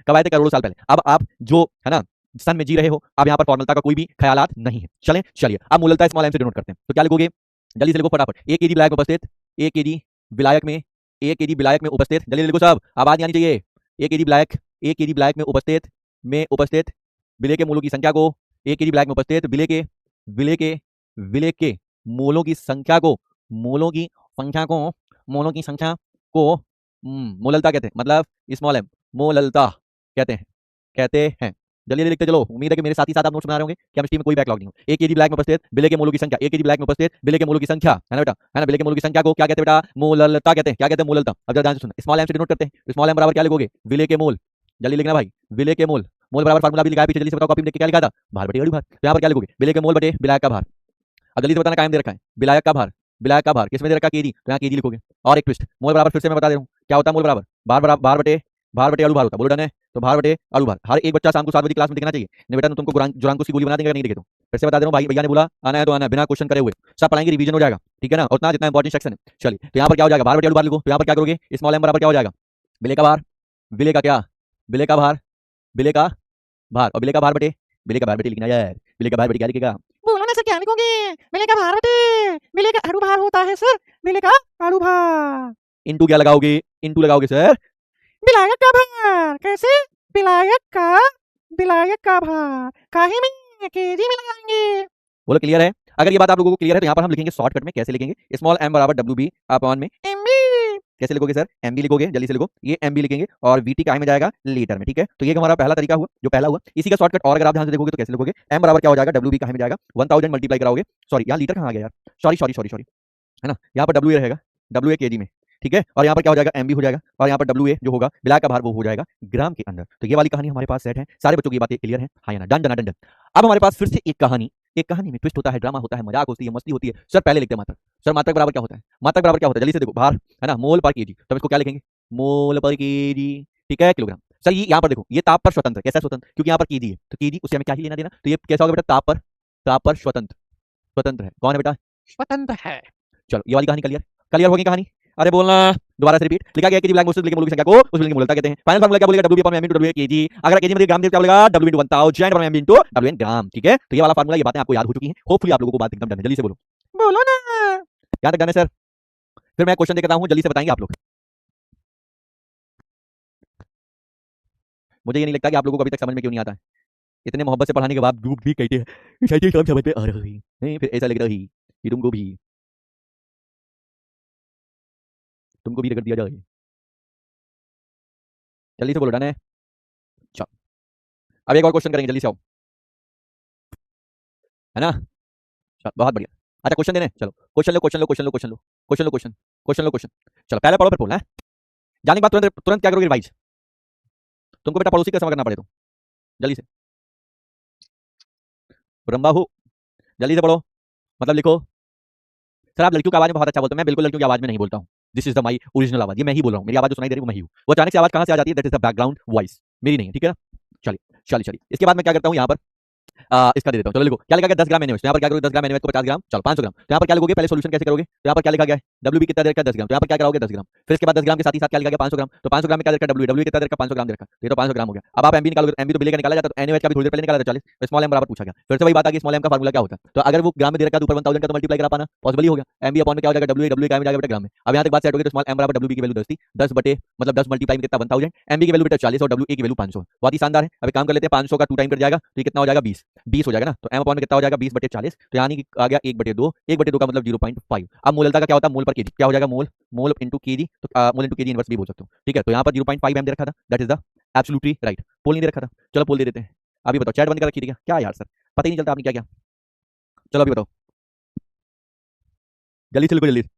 कब आए थे, करोड़ों साल पहले, अब आप जो है ना सन में जी रहे हो, अब यहाँ पर फॉर्मलता का कोई भी ख्यालात नहीं है। चलें चलिए, अब मूलतः स्मॉल एम से डिनोट करते हैं, तो क्या लिखोगे, जल्दी से लिखो फटाफट, 1 केजी विलायक में उपस्थित, 1 केजी विलायक में, 1 केजी विलायक में उपस्थित, जल्दी लिखो साहब, आवाज नहीं आनी चाहिए। 1 केजी विलायक, 1 केजी विलायक में उपस्थित विलेय के मूलों की संख्या को, 1 केजी विलायक में उपस्थित विलेय के मूलों की संख्या को, मूलों की संख्या को मोललता कहते हैं, मतलब स्मॉल एम मोललता कहते हैं। जल्दी लिखते चलो, उम्मीद है कि मेरे साथ ही साथ आप नोट्स बना रहे होंगे, केमिस्ट्री में कोई बैकलॉग नहीं हो। 1 केजी ब्लैक में उपस्थित विलेय के मूलों की संख्या, 1 केजी ब्लैक में उपस्थित विलेय के मूलों की संख्या, है ना बेटा, है ना, विलेय के मूलों की संख्या को क्या कहते हैं बेटा, मोललता कहते हैं। क्या कहते हैं, मोललता। अब जरा ध्यान से सुनना, स्मॉल एम से डिनोट करते हैं, स्मॉल एम बराबर क्या लिखोगे, विलेय के मूल, जल्दी लिखना भाई, विलेय के मूल, मोल बराबर फार्मूला भी लिखा है पीछे, जल्दी से बताओ, कॉपी में देख के क्या लिखा था, भार बटे अणुभार, तो यहाँ पर क्या लिखोगे, विलेय के मोल बटे विलायक का भार। अब जल्दी से बताना कायम दे रखा है, विलायक का भार किसमें दे रखा है, केजी, तो यहाँ केजी लिखोगे। और एक ट्विस्ट, मोल बराबर फिर से मैं बता दे रहा हूँ क्या होता है, मोल बराबर भार बटे अणुभार होता है, बोलो डन है, तो भार बटे अणुभार। हर एक बच्चा शाम को 7 बजे क्लास में दिखना चाहिए, नहीं बेटा तुमको जुरांकुश की गोली बना देंगे, नहीं दिखे तो फिर से बता दे रहा हूँ भाई, भैया ने बोला आना है तो आना, बिना क्वेश्चन करे हुए सब पढ़ाएंगे, रिवीजन हो जाएगा, ठीक है ना, उतना जितना इंपॉर्टेंट सेक्शन है। चलिए तो यहाँ पर क्या हो जाएगा, भार बटे अणुभार लिखो, तो यहाँ पर क्या करोगे, स्मॉल एम बराबर क्या हो जाएगा, विलेय का भार, विलेय का क्या, विलेय का भार, विलेय का भार, और विलेय का भार बटे लिखना यार, विलेय का भार बटे क्या लिखेगा, बोलो ना सर, क्या लिखोगे, विलेय का भार बटे विलेय का अणुभार होता है सर, विलेय का अणुभार, इंटू क्या लगाओगे, इंटू लगाओगे सर, विलायक का भार, कैसे, विलायक का भार काहे में, केजी में लगाएंगे। बोलो क्लियर है। अगर ये बात आप लोगों को क्लियर है तो यहाँ पर हम लिखेंगे शॉर्टकट में, कैसे लिखेंगे, स्मॉल एम बराबर डब्ल्यू बी अपॉन में एमबी, कैसे लिखोगे सर, एमबी लिखोगे, जल्दी से लिखो, ये एमबी लिखेंगे और वीटी काय में जाएगा, लीटर में, ठीक है। तो ये हमारा पहला तरीका हुआ, जो पहला हुआ, इसी का शॉर्टकट। और अगर आप ध्यान से देखोगे तो कैसे लिखोगे, एम बराबर क्या हो जाएगा, डब्ल्यू बी काय में जाएगा 1000 मल्टीप्लाई कराओगे, सॉरी यहाँ लीटर कहाँ आ गया यार, सॉरी, है ना, यहाँ पर डब्ल्यू रहेगा, डब्ल्यू केजी में, ठीक है। और यहाँ पर क्या हो जाएगा, एमबी हो जाएगा, और यहाँ पर डब्ल्यू ए जो होगा ब्लैक का भार वो हो जाएगा ग्राम के अंदर। तो ये वाली कहानी हमारे पास सेट है। सारे बच्चों की बातें क्लियर है, हाँ या ना, डन डन डन डन। अब हमारे पास फिर से एक कहानी में ट्विस्ट होता है, ड्रामा होता है, मजाक होती है, मस्ती होती है। सर पहले लिखते हैं मात्रक। सर मात्रक बराबर क्या होता है, मात्रक बराबर क्या होता है, जल्दी से देखो, भार है ना, मोल पर केजी, तो इसको क्या लिखेंगे, मोल पर केजी, ठीक है, किलोग्राम। सर ये यहाँ पर देखो, ये ताप पर स्वतंत्र, कैसा स्वतंत्र, क्योंकि यहाँ पर केजी है, तो केजी उससे हमें क्या ही लेना देना, तो ये कैसा होगा बेटा, ताप पर स्वतंत्र, स्वतंत्र है, कौन है बेटा, स्वतंत्र है। चलो ये वाली कहानी क्लियर, क्लियर होगी कहानी। अरे बोलना, दोबारा से रिपीट, लिखा गया कि ब्लैक मोल्स मोल की संख्या को उस बिलियन की मोलता कहते हैं। फाइनल फार्मूला क्या बोलेगा, W upon M into W kg, अगर केजी में ग्राम दे क्या बोलेगा, W into 1000 upon M into W N gram, ठीक है। तो ये वाला फार्मूला, ये बातें आपको याद हो चुकी हैं, होपफुली आप लोगों को बात एकदम डन है, जल्दी से बोलो, बोलो ना। यहाँ तक डन है सर। फिर मैं क्वेश्चन देकर हूँ, जल्दी से बताएंगे आप लोग। मुझे ये नहीं लगता कि आप लोगों को अभी तक समझ में क्यों नहीं आता है, इतने मोहब्बत से पढ़ाने के बाद भी कहते हैं शायद ये काम समझ में आ रही नहीं, फिर ऐसा लग रही कि तुमको भी रगड़ दिया जाए। जल्दी से बोलो, डन है। चलो अब एक और क्वेश्चन करेंगे, जल्दी से आओ, है ना। चलो बहुत बढ़िया। अच्छा क्वेश्चन देने, चलो क्वेश्चन लो क्वेश्चन लो क्वेश्चन लो क्वेश्चन लो क्वेश्चन लो क्वेश्चन क्वेश्चन लो क्वेश्चन। चलो पहले पढ़ो फिर बोलना है, जाने के बाद तुरंत तुरंत क्या करोगे, रिवाइज। तुमको बेटा पड़ोसी का समा करना पड़े तो जल्दी से, ब्रह्मा हो, जल्दी से पढ़ो, मतलब लिखो। सर आप लड़कियों की आवाज में बहुत अच्छा बोलते हो, मैं बिल्कुल लड़कियों की आवाज में नहीं बोलता हूँ, this is the my original आवाज, ये मैं ही बोल रहा हूँ, मेरी आवाज जो सुनाई दे रही है वो मैं ही हूँ, वो अचानक से आवाज कहाँ से आ जाती है, that is the background voice, मेरी नहीं है, ठीक है ना। चलिए चलिए चलिए, इसके बाद मैं क्या करता हूँ यहाँ पर, इसका दे देता हूँ, चलो लिखो क्या लिखा गया, 10 ग्राम एनएमएच, तो यहाँ पर क्या करोगे, 10 ग्राम एनएमएच को 50 ग्राम, चलो 500 ग्राम, तो यहाँ पर क्या लिखोगे, पहले सोल्यूशन कैसे करोगे, तो यहाँ पर क्या लिखा गया है, डब्ल्यू बी कितना दे रखा है, 10 ग्राम, तो यहाँ पर क्या कराओगे, 10 ग्राम, फिर इसके बाद 10 ग्राम के साथ ही साथ क्या लिखा गया, 500 ग्राम, तो 500 ग्राम में क्या दे रखा है, डब्ल्यू डब्ल्यू कितना दे रखा है, 500 ग्राम दे रखा है, तो ये तो 500 ग्राम हो गया। अब आप एमबी निकालोगे, एमबी तो बिले का निकाला जाता है, तो एनएमएच का भी थोड़ी देर पहले निकाला था 40, तो स्मॉल एम बराबर पूछा गया, फिर से वही बात आ गई, स्मॉल एम का फार्मूला क्या होता है, तो अगर वो ग्राम में दे रखा है तो ऊपर 1000 का तो मल्टीप्लाई करा पाना पॉसिबल ही हो गया, एमबी अपॉन में क्या हो जाएगा, डब्ल्यू डब्ल्यू क्या में जाएगा बेटा ग्राम में। अब यहाँ तक बात सेट हो गई, तो स्मॉल एम बराबर डब्ल्यू बी की वैल्यू 10 थी, 10 बटे मतलब 10 मल्टीप्लाई में कितना 1000, एमबी की वैल्यू बेटा 40 और डब्ल्यू ए की वैल्यू 500, बहुत ही शानदार है। अभी काम कर लेते हैं, 500 का 2 टाइम कर जाएगा तो ये कितना हो जाएगा, 20 20 हो जाएगा ना, तो एम अपॉन में कितना हो जाएगा, 20 बटे 40, तो यानी कि आ गया 1/2, 1/2 का मतलब 0.5। अब मोलता का क्या होता है, मोल पर केजी, क्या हो जाएगा, मोल मोल इंटू केजी, तो मोल इंटू केजी इनवर्स भी बोल सकते हो, ठीक है। तो यहाँ पर 0.5 एम दे रखा था, that is the absolutely right, poll नहीं दे रखा था, चलो पोल दे देते हैं। अभी बताओ, चैट बंद कर रखी थी क्या, क्या यार सर पता ही नहीं चलता आपने क्या क्या, चलो अभी बताओ, जल्दी से लिखो जल्दी।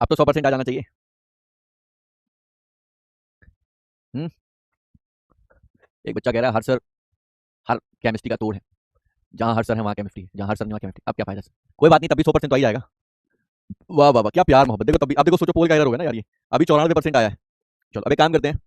अब तो 100% आ जाना चाहिए। हम्म एक बच्चा कह रहा है हर सर, हर केमिस्ट्री का तोड़ है, जहाँ हर सर है वहाँ केमिस्ट्री, जहाँ हर सर नहीं वहाँ केमिस्ट्री, अब क्या फायदा सर, कोई बात नहीं, तभी 100% तो आ ही जाएगा। वाह वाह वाह, क्या प्यार मोहब्बत, देखो तभी, अब देखो सोचो पोल का एरर होगा ना यार, ये अभी 94% आया है। चलो अभी काम करते हैं,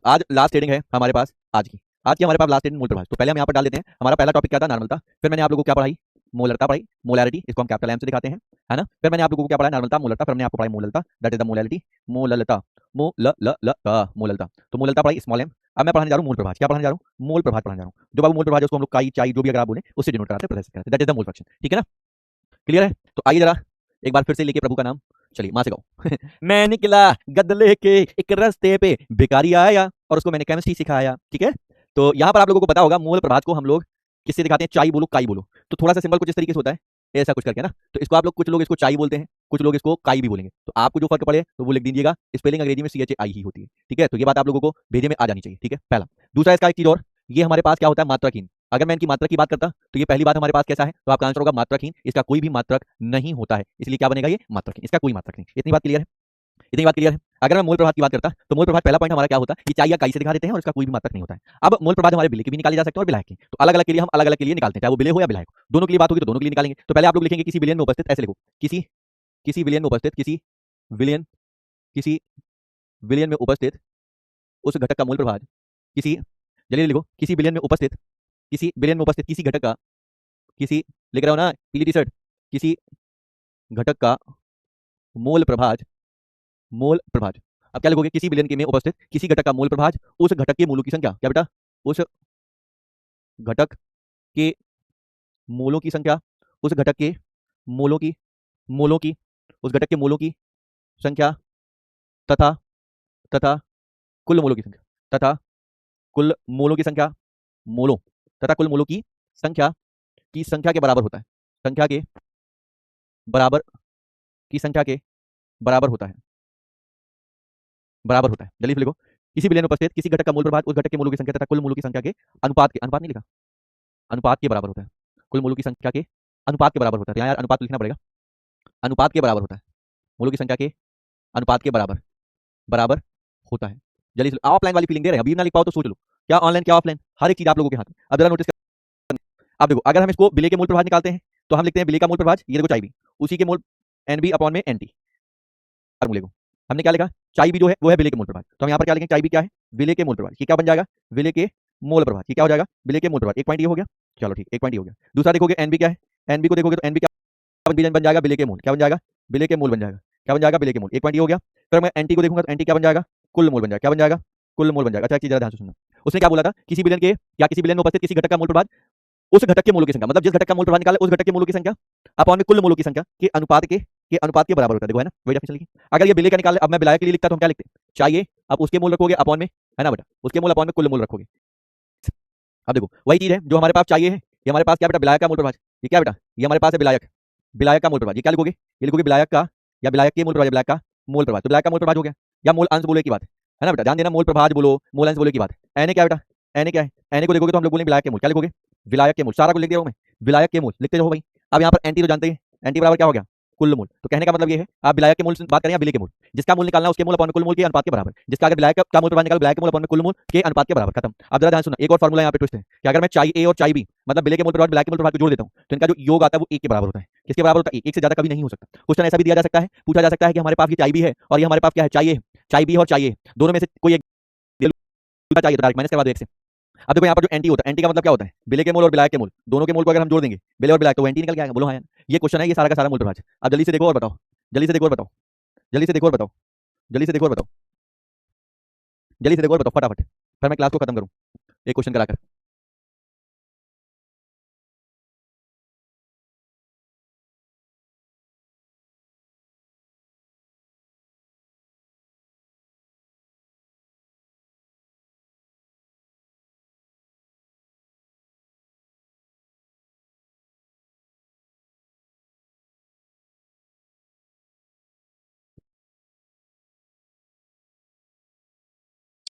आज लास्ट ट्रेडिंग है हमारे पास, आज की हमारे पास लास्ट ट्रेडिंग मूल प्रभाव, तो पहले हम यहाँ पर डाल देते हैं, हमारा पहला टॉपिक क्या था, नॉर्मलता, फिर मैंने आप लोगों को क्या पढ़ाई, मोलरता पढ़ाई, मोलैरिटी, इसको हम कैपिटल एम से दिखाते हैं, है ना। फिर मैंने आप लोगों को क्या पढ़ाया, नॉर्मलता मोलरता, फिर हमने आपको पढ़ाई मोलरता, दैट इज द मोलैरिटी, मोललता, मोललता, तो मोललता पढ़ाई स्मॉल एम। अब मैं पढ़ाने जा रहा हूँ मूल प्रभाव, क्या पढ़ाने जा रहा हूँ, मूल प्रभाव पढ़ाने जा रहा हूँ, जो बाबू मूल प्रभाव उसको हम लोग काई चाई जो भी अगर आप बोले उससे डिनोट कराते हैं, प्रदर्शित कराते हैं, that is the mole fraction, ठीक है ना, क्लियर है। तो आइए जरा एक बार फिर से लेके प्रभु का नाम, चलिए मां से गाओ मैं निकला गद लेके एक रास्ते पे, भिखारी आया और उसको मैंने केमिस्ट्री सिखाया, ठीक है। तो यहाँ पर आप लोगों को पता होगा, मूल प्रभात को हम लोग किससे दिखाते हैं, चाई बोलो काई बोलो, तो थोड़ा सा सिंबल कुछ इस तरीके से होता है, ऐसा कुछ करके ना, तो इसको आप लोग, कुछ लोग इसको चाई बोलते हैं, कुछ लोग इसको काई भी बोलेंगे, तो आपको जो फर्क पड़े तो वो लिख दीजिएगा, स्पेलिंग अंग्रेजी में CHAI ही होती है, ठीक है। तो ये बात आप लोगों को भेजे में आ जानी चाहिए, ठीक है, पहला। दूसरा इसका एक चीज और, ये हमारे पास क्या होता है, मात्रकहीन, अगर मैं इनकी मात्रा की बात करता तो ये पहली बात हमारे पास कैसा है, तो आपका आंसर होगा मात्रकहीन, इसका कोई भी मात्रक नहीं होता है, इसलिए क्या बनेगा ये मात्रकहीन, इसका कोई मात्रक नहीं, इतनी बात क्लियर है, इतनी बात क्लियर है। अगर मैं मूल प्रभाव की बात करता तो मूल प्रभाव पहला पॉइंट हमारा क्या होता है, कि चाई या काई से दिखा देते हैं और इसका कोई भी मात्रक नहीं होता है। अब मूल प्रभाव हमारे बिले के भी निकाले जा सकते हैं और बिलायक के, तो अलग अलग के लिए हम अलग अलग के लिए निकालते हैं, चाहे वो बिले हो या बिलायक हो, दोनों के लिए बात होगी तो दोनों के लिए निकालेंगे। तो पहले आप लोग लिखेंगे किसी बिलियन में उपस्थित, ऐसे लिखो, किसी किसी विलियन में उपस्थित, विलियन किसी विलियन में उपस्थित उस घटक का मूल प्रभाव, किसी, जल्दी लिखो, किसी बिलियन में उपस्थित, किसी बिलियन में उपस्थित किसी घटक का, किसी, लिख रहा हो ना पीली टी शर्ट, किसी घटक का मोल प्रभाज, मोल प्रभाज। अब क्या लिखोगे, किसी बिलियन के में उपस्थित किसी घटक का मोल प्रभाज, उस घटक के मूलों की संख्या, क्या बेटा, उस घटक के मूलों की संख्या, उस घटक के मूलों की, मूलों की, उस घटक के मूलों की संख्या, तथा तथा कुल मूलों की संख्या, तथा कुल मूलों की संख्या, मूलों तथा कुल मूलों की संख्या के बराबर होता है, संख्या के बराबर, की संख्या के बराबर होता है, बराबर होता है, जल्दी से लिखो, किसी विलयन में उपस्थित किसी घटक का मूल प्रभाज उस घटक के मूलों की संख्या तथा कुल मूलों की संख्या के अनुपात नहीं लिखा, अनुपात के बराबर होता है। कुल मूलों की संख्या के अनुपात के बराबर होता है। तो यहाँ यार अनुपात लिखना पड़ेगा, अनुपात के बराबर होता है, मूलों की संख्या के अनुपात के बराबर बराबर होता है। जल्दी से ऑफलाइन वाली फीलिंग दे रहे हैं, अभी ना लिख पाओ तो सोच लो, क्या ऑनलाइन क्या ऑफलाइन, हर एक चीज आप लोगों के हाथ में। अब जरा नोटिस कर, अब देखो अगर हम इसको विलय के मूल प्रभाज निकालते हैं तो हम लिखते हैं विलय का मूल प्रभाज, ये देखो चाई बी, उसी के मूल एन बी अपॉन में एन टी फॉर्मूले को हमने क्या लिखा, चाई बी जो है वो है विलय के मूल प्रभाज। तो हम यहाँ पर क्या लिखेंगे, चाई बी क्या है, विलय के मूल प्रभाज। ये क्या बन जाएगा, विलय के मूल प्रभाज। ये क्या हो जाएगा, विलय के मूल प्रभाज। एक पॉइंट ये हो गया, चलो ठीक, एक पॉइंट ये हो गया। दूसरा देखोगे एन बी क्या है, एन बी को देखोगे तो एन बी क्या बन जाएगा, विलय के मूल। क्या बन जाएगा, विलय के मूल बन जाएगा। क्या बन जाएगा, विलय के मूल। एक पॉइंट ये हो गया। फिर मैं एनटी को देखूंगा तो एनटी क्या बन जाएगा, कुल मूल बन जाएगा। क्या बन जाएगा, कुल मूल बन जाएगा। अच्छा एक चीज जरा ध्यान से सुनना, उसने क्या बोला था, किसी विलयन के या किसी विलयन में उपस्थित किसी घटक का मूल प्रभाज उस घटक के मूलों की संख्या, मतलब जिस घटक का मूल प्रभाज निकाले उस घटक के मूलों की संख्या अपॉन में कुल मूलों की संख्या के अनुपात के बराबर होता है। देखो है ना, वही डेफिनेशन लिखी। अगर ये विलय का निकाले, अब मैं विलायक के लिए लिखता तो हम क्या लिखते, चाहिए, अब उसके मूल रखोगे अपॉन में, है ना बेटा, उसके मूल अपॉन में कुल मूल रखोगे। अब देखो वही चीज है जो हमारे पास चाहिए है, ये हमारे पास क्या बेटा, विलायक का मूल प्रभाज। ये क्या बेटा, ये हमारे पास है विलायक, विलायक का मूल प्रभाज। ये क्या लिखोगे, ये लिखोगे विलायक का या विलायक के मूल प्रभाज, विलायक का मूल प्रभाज। तो विलायक का मूल प्रभाज हो गया, या मूल अंश बोले की बात है ना बेटा, ध्यान देना, मूल प्रभाज बोलो मूल अंश बोले की बात है। एन क्या बेटा, एन क्या है, एन को देखोगे तो हम लोग बोलेंगे विलायक के मूल। क्या लिखोगे, विलायक के मूल, सारा कुछ लिख दिया हूं मैं, विलायक के मूल लिखते जाओ भाई। अब यहाँ पर एनटी तो जानते हैं, एनटी बराबर क्या हो गया, कुल मूल। तो कहने का मतलब ये है, आप विलायक के मूल से बात करें या विलय के मूल, जिसका मूल निकालना उसके मूल अपॉन में कुल मूल के अनुपात के बराबर, जिसका अगर विलायक का मूल प्रभाज निकाल विलायक के मूल अपॉन में कुल मूल के अनुपात के बराबर, खत्म। अब जरा ध्यान सुनना, एक और फॉर्मूला यहाँ पे ट्विस्ट है कि अगर मैं चाई ए और चाई बी मतलब विलय के मूल प्रभाज विलायक के मूल प्रभाज को जोड़ देता हूँ तो इनका जो योग आता है वो एक के बराबर होता है। किसके बराबर होता है, एक से ज्यादा कभी नहीं हो सकता। क्वेश्चन ऐसा भी दिया जा सकता है, पूछा जा सकता है कि हमारे पास ये चाई बी है और ये हमारे पास क्या है, चाई ए, चाई बी और चाई ए दोनों में से कोई एक चाहिए तो डायरेक्ट माइनस करवा दो एक से। अब देखो यहाँ पर जो एंटी होता है, एंटी का मतलब क्या होता है, विलय के मूल और विलायक के मूल, दोनों के मूल को अगर हम जोड़ देंगे विलय और विलायक तो एंटी निकल के आएगा। बोलो हाँ यार, ये क्वेश्चन है, ये सारा का सारा मूल प्रभाज। अब जल्दी से देखो और बताओ, जल्दी से देखो और बताओ, जल्दी से देखो और बताओ, जल्दी से देखो और बताओ, जल्दी से देखो और बताओ फटाफट, फिर मैं क्लास को खत्म करूँ एक क्वेश्चन कराकर।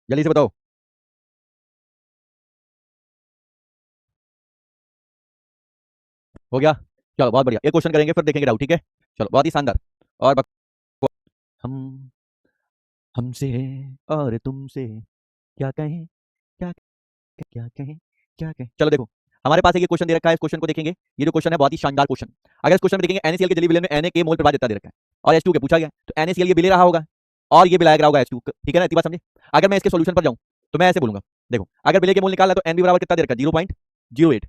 जल्दी से बताओ, हो गया, चलो बहुत बढ़िया, एक क्वेश्चन करेंगे फिर देखेंगे डाउट, ठीक है, चलो बहुत ही शानदार। और हम हमसे और तुमसे क्या कहें, क्या क्या कहें, क्या कहें। चलो देखो हमारे पास एक ये क्वेश्चन दे रखा है, इस क्वेश्चन को देखेंगे। ये जो क्वेश्चन है बहुत ही शानदार क्वेश्चन। अगर इस क्वेश्चन में देखेंगे NaCl के जलीय विलयन में Na के मोल प्रभाज इतना दे रखा है और H2 के पूछा गया, तो NaCl ये विलय रहा होगा और ये विलायक रहा होगा H2, ठीक है ना, इतनी बात समझे। अगर मैं इसके सॉल्यूशन पर जाऊं तो मैं ऐसे बोलूंगा, देखो अगर विलय के मोल निकाला तो Nb बराबर कितना दे रखा है, 0.08,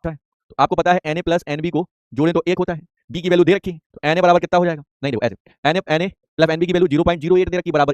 तो आपको पता है Na प्लस Nb को जोड़े तो 1 होता है, B की वैल्यू दे रखी है तो Na बराबर कितना हो जाएगा, नहीं देखो ऐसे Na प्लस Nb की वैल्यू 0.08 दे रखी बराबर